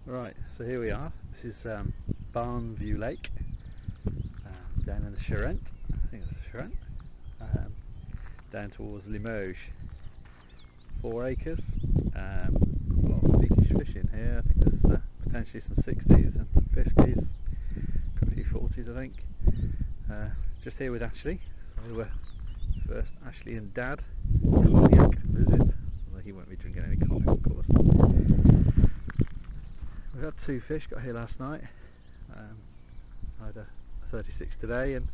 Right, so here we are. This is Barnview Lake, down in the Charente. I think it's the Charente. Down towards Limoges. 4 acres. A lot of beach fish in here. I think there's potentially some 60s and some 50s. Got a few 40s, I think. Just here with Ashley. So we're first Ashley and Dad. Cognac visit. Although he won't be drinking any cognac, of course. We've had 2 fish, got here last night. I had a 36 today and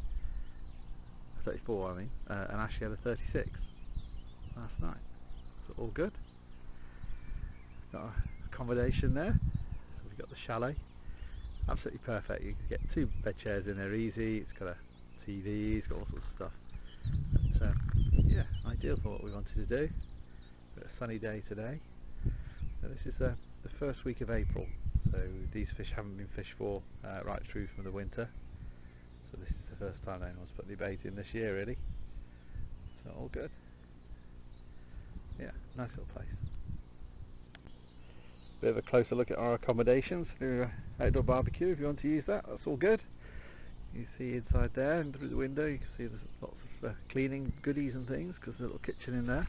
a 34 and Ashley had a 36 last night. So all good. Got our accommodation there. So we've got the chalet. Absolutely perfect. You can get 2 bed chairs in there easy. It's got a TV, it's got all sorts of stuff. But yeah, ideal for what we wanted to do. But a sunny day today. So this is the first week of April. So these fish haven't been fished for right through from the winter. So this is the first time anyone's put the bait in this year, really. So all good. Yeah, nice little place. Bit of a closer look at our accommodations. Outdoor barbecue, if you want to use that, that's all good. You see inside there and through the window you can see there's lots of cleaning goodies and things, because there's a little kitchen in there.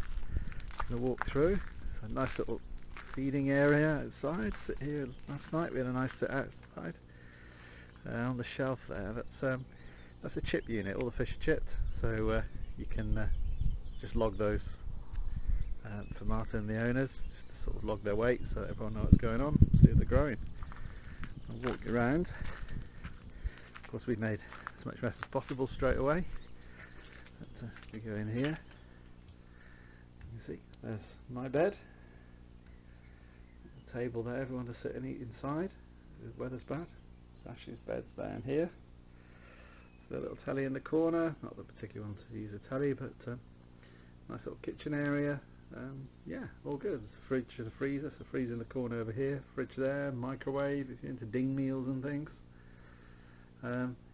I'm going to walk through. It's a nice little feeding area outside. Sit here last night, we had a nice sit outside on the shelf there. That's a chip unit. All the fish are chipped, so you can just log those for Martin and the owners, just to sort of log their weight so everyone knows what's going on, see if they're growing. I'll walk you around. Of course, we've made as much mess as possible straight away. But, we go in here. You can see there's my bed. The table there, everyone to sit and eat inside. The weather's bad. Ashley's bed's down here. So a little telly in the corner. Not that I particularly want to use a telly, but nice little kitchen area. Yeah, all good. There's a fridge and a freezer. So a freezer in the corner over here. Fridge there. Microwave if you're into ding meals and things.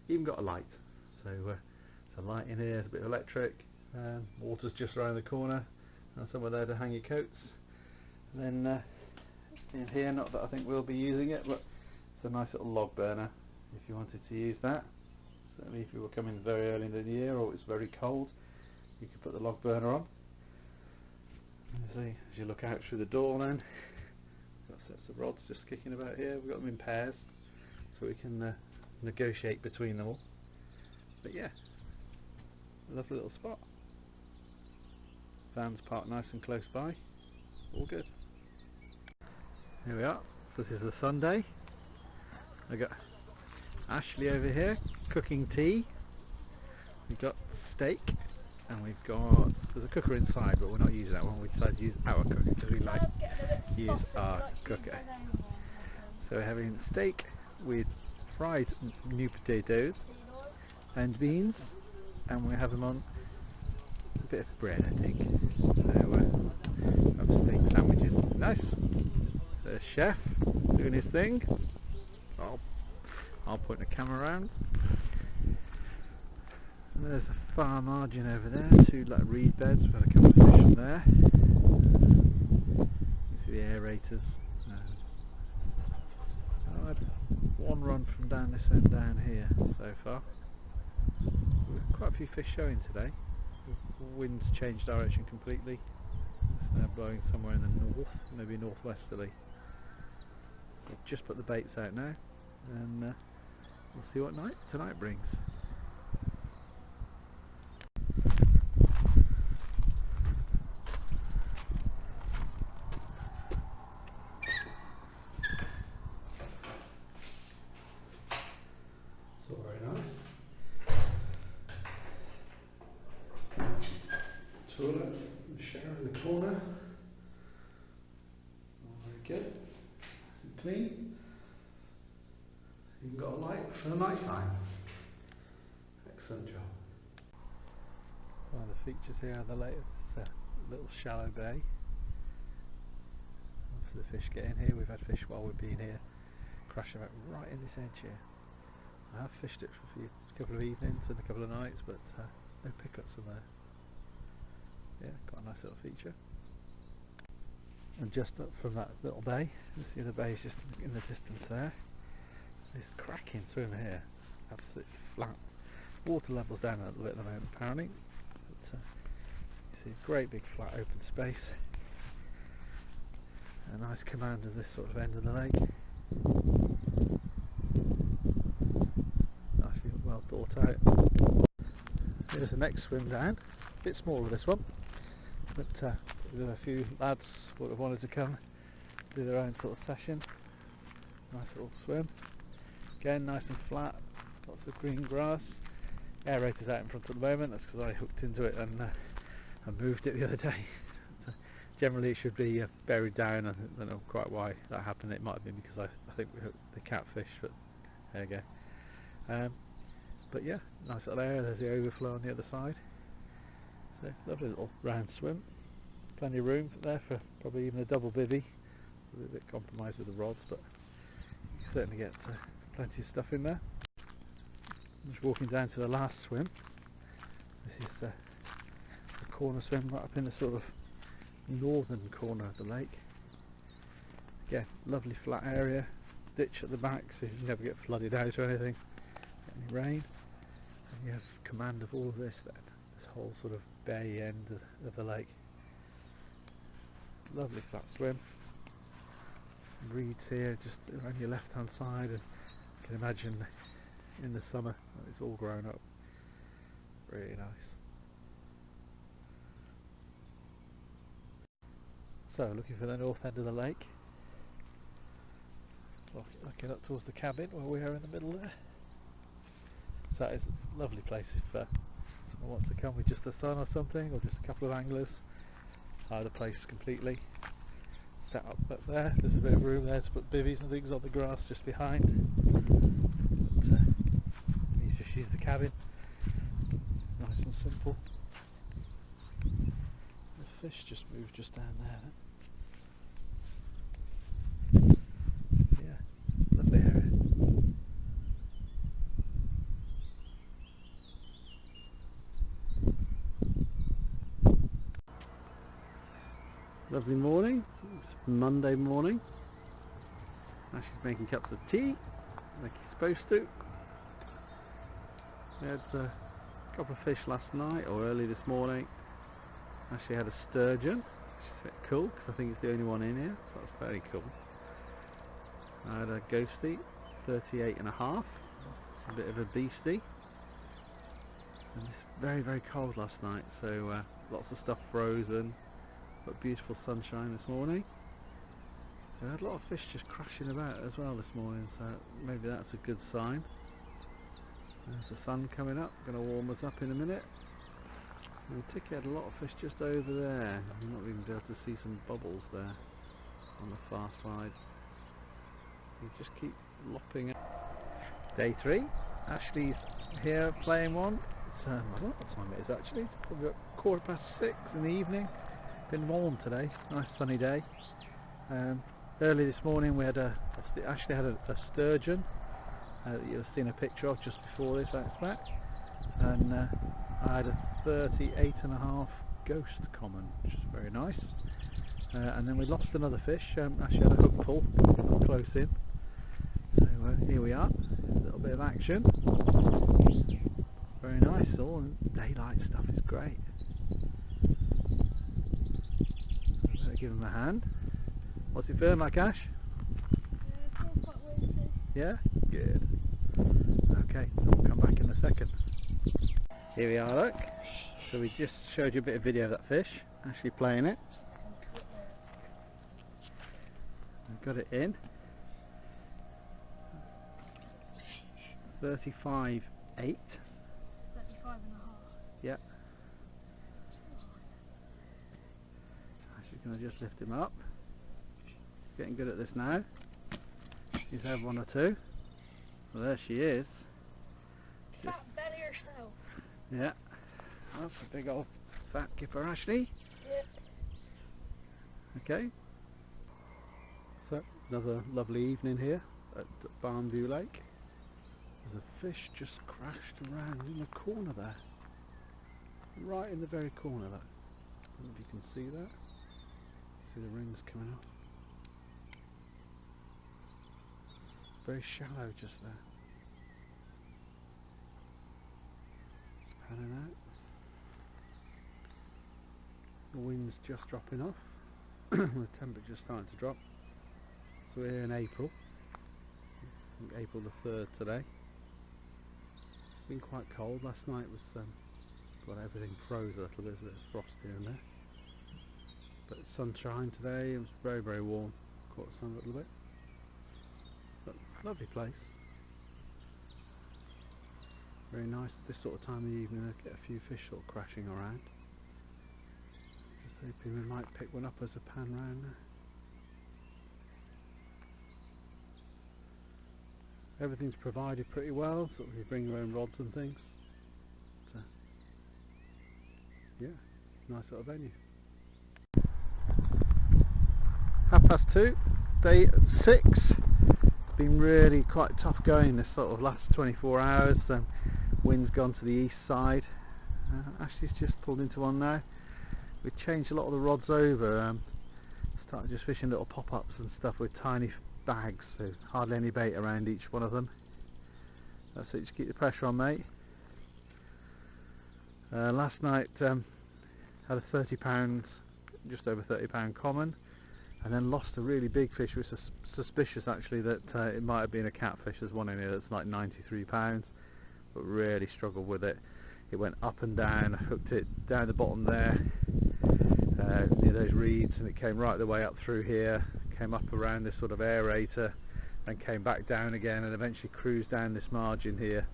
Even got a light. So there's a light in here. There's a bit of electric. Water's just around the corner. And somewhere there to hang your coats. And then in here, not that I think we'll be using it, but it's a nice little log burner if you wanted to use that. Certainly if you were coming very early in the year or it's very cold, you could put the log burner on. And see, as you look out through the door then, we've got sets of rods just kicking about here. We've got them in pairs so we can negotiate between them all. But yeah, a lovely little spot. Vans parked nice and close by. All good. Here we are. So this is a Sunday. I've got Ashley over here cooking tea. We've got steak, and we've got, there's a cooker inside, but we're not using that one. We decided to use our cooker because we like to use our cooker. So we're having steak with fried new potatoes and beans, and we have them on a bit of bread, I think. So steak sandwiches. Nice. The chef doing his thing. I'll point the camera around. And there's a far margin over there, 2 like reed beds. We've had a couple of fish from there. You see the aerators. I had 1 run from down this end down here so far. We've got quite a few fish showing today. The wind's changed direction completely. It's now blowing somewhere in the north, maybe northwesterly. So I've just put the baits out now, and we'll see what tonight brings. It's all very nice. Toilet, the shower in the corner. All very good. Nice and clean. Even got a light for the night time. Excellent job. One of the features here are the latest little shallow bay. Obviously the fish get in here. We've had fish while we've been here crash about right in this edge here. I have fished it for a couple of evenings and a couple of nights, but no pickups from there. Yeah, got a nice little feature. And just up from that little bay, you see the bay is just in the distance there. This cracking swim here, absolutely flat. Water level's down a little bit at the moment apparently, but you see a great big flat open space. A nice command of this sort of end of the lake. Nicely well thought out. Here's the next swim down, a bit smaller this one, but there are a few lads would have wanted to come do their own sort of session. Nice little swim. Again, nice and flat, lots of green grass. Aerator's out in front at the moment, that's because I hooked into it and moved it the other day. Generally it should be buried down. I don't know quite why that happened. It might have been because I think we hooked the catfish, but there you go. But yeah, nice little area. There's the overflow on the other side. So lovely little round swim. Plenty of room there for probably even a double bivvy. A bit compromised with the rods, but you can certainly get plenty of stuff in there. I'm just walking down to the last swim. This is the corner swim right up in the sort of northern corner of the lake. Again, lovely flat area, ditch at the back so you never get flooded out or anything, any rain, and you have command of all of this then, this whole sort of bay end of the lake. Lovely flat swim. Reeds here just around your left hand side, and you can imagine in the summer it's all grown up. Really nice. So looking for the north end of the lake, looking up towards the cabin where we are in the middle there. So that is a lovely place if someone wants to come with just the sun or something, or just a couple of anglers. Hire the place completely. Set up there. There's a bit of room there to put bivvies and things on the grass just behind. But, you just use the cabin. Nice and simple. The fish just moved just down there. Yeah, lovely area. Lovely morning. It's Monday morning. Ashley's making cups of tea, like he's supposed to. We had a couple of fish last night, or early this morning. Ashley had a sturgeon, which is a bit cool, because I think it's the only one in here, so that's very cool. I had a ghostie, 38.5, a bit of a beastie. And it's very, very cold last night, so lots of stuff frozen. But beautiful sunshine this morning. We had a lot of fish just crashing about as well this morning, so maybe that's a good sign. There's the sun coming up, going to warm us up in a minute. And the ticket had a lot of fish just over there. I'm not even able to see some bubbles there on the far side. You just keep lopping it. Day 3. Ashley's here playing one. It's, I don't know what time it is actually. Probably about 6:15 in the evening. Been warm today, nice sunny day. Early this morning we had Ashley had a sturgeon that you've seen a picture of just before this, I expect, and I had a 38.5 ghost common, which is very nice. And then we lost another fish. Ashley had a hook pull, got close in. So here we are, a little bit of action. Very nice, all and daylight stuff is great. Give him a hand. What's it feeling like, Ash? Yeah, it feels quite windy. Yeah? Good. Okay, so we'll come back in a second. Here we are, look. So we just showed you a bit of video of that fish, actually playing it. We've got it in. 35.8. 35.5. Yeah. She's going to just lift him up. Getting good at this now. She's had one or two. Well, there she is. Fat belly herself. Yeah. That's a big old fat kipper, Ashley. Yeah. Okay. So, another lovely evening here at Barnview Lake. There's a fish just crashed around in the corner there. Right in the very corner there. I don't know if you can see that. see the rings coming off. Very shallow just there. Panning out. The wind's just dropping off. The temperature's starting to drop. So we're in April. It's April the 3rd today. It's been quite cold. Last night was well, everything froze a little bit. There's a bit of frost here and there. But sunshine today. It was very, very warm. Caught the sun a little bit. But lovely place. Very nice at this sort of time of the evening. I get a few fish sort of crashing around. Just hoping we might pick one up as a pan round there. Everything's provided pretty well, sort of you bring your own rods and things. But, yeah, nice little venue. 2:30, day 6. It's been really quite tough going this sort of last 24 hours. Wind's gone to the east side. Ashley's just pulled into one now. We've changed a lot of the rods over. Started just fishing little pop-ups and stuff with tiny bags, so hardly any bait around each one of them. That's it, just keep the pressure on, mate. Last night had a £30, just over £30 common, and then lost a really big fish. We were suspicious actually that it might have been a catfish. There's one in here that's like £93, but really struggled with it. It went up and down. I hooked it down the bottom there near those reeds, and it came right the way up through here, came up around this sort of aerator and came back down again, and eventually cruised down this margin here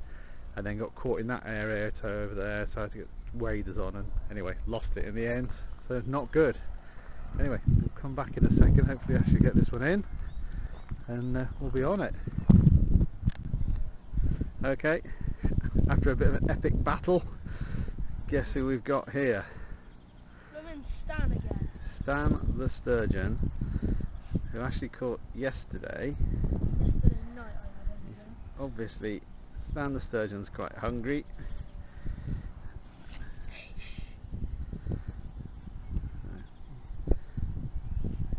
and then got caught in that aerator over there, so I had to get waders on, and anyway lost it in the end, so not good. Anyway, we'll come back in a second. Hopefully I should get this one in and we'll be on it. Okay, after a bit of an epic battle, guess who we've got here? Stan again. Stan the sturgeon, who actually caught yesterday. Yesterday night I had everything. Obviously Stan the sturgeon's quite hungry.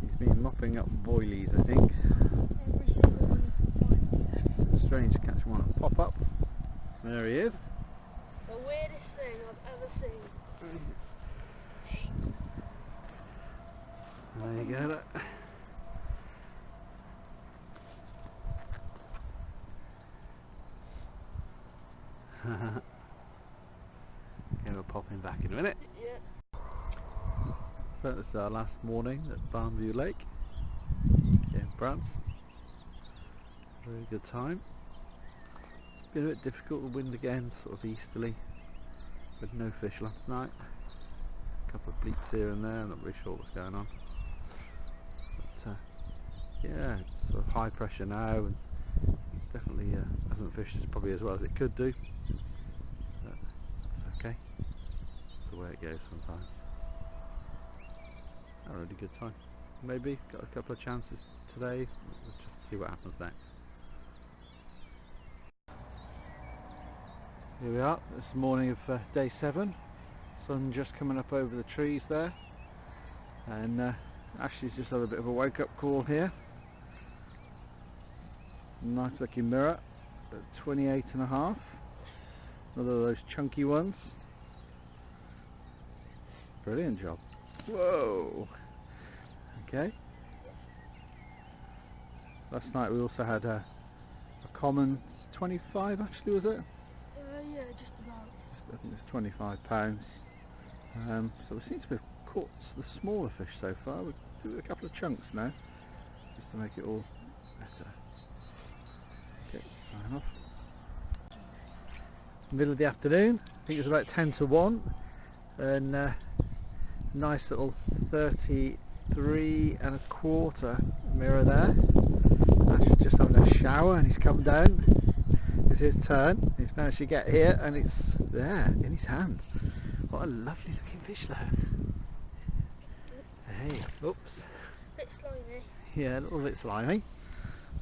He's been mopping up boilies, I think. Every single one you can find. It's strange to catch one at pop up. There he is. The weirdest thing I've ever seen. There you go. Look. Okay, we'll pop him back in a minute. Yeah. So this is our last morning at Barnview Lake in France. Very good time. It's been a bit difficult, the wind again, sort of easterly, with no fish last night. A couple of bleeps here and there, I'm not really sure what's going on. But yeah, it's sort of high pressure now, and definitely hasn't fished probably as well as it could do. But it's okay. It's the way it goes sometimes. A really good time. Maybe got a couple of chances today. We'll just see what happens next. Here we are. It's the morning of day 7. Sun just coming up over the trees there, and Ashley's just had a bit of a wake up call here. Nice looking mirror at 28.5. Another of those chunky ones. Brilliant job. Whoa. Okay. Last night we also had a common 25 actually, was it? Yeah, just about. I think it's £25. So we seem to have caught the smaller fish so far. We'll do a couple of chunks now, just to make it all better. Okay, sign off. Middle of the afternoon, I think it was about 10 to 1, and nice little 33.25 mirror there. Ash's just having a shower and he's come down. It's his turn. He's managed to get here and it's there in his hands. What a lovely looking fish though. Hey, oops. Bit slimy. Yeah, a little bit slimy.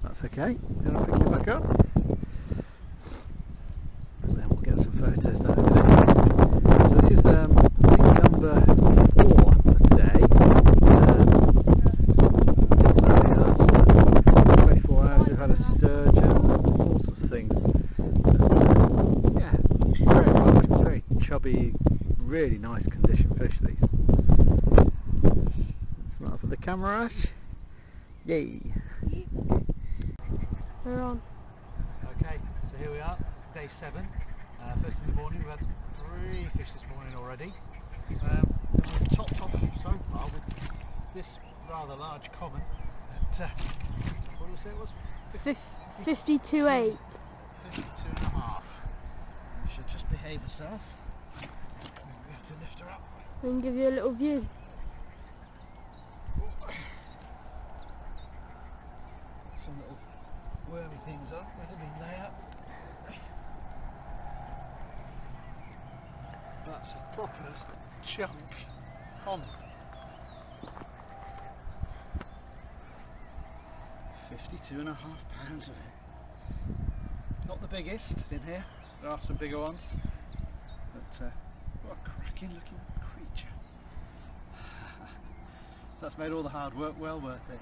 That's okay. Then I'll pick it back up. And then we'll get some photos done in a minute. So this is I think number 4 for today. camera, Ash? Yay! We're on. Okay, so here we are, day 7. First in the morning, we've had 3 fish this morning already. We've topped off so far with this rather large common at, what did we say it was? 52.8. 52 and a half. She'll just behave herself. We have to lift her up. We can give you a little view. Some little wormy things on with them in there. That's a proper chunk common. 52 and a half pounds of it. Not the biggest in here, there are some bigger ones, but what a cracking looking creature. So that's made all the hard work well worth it.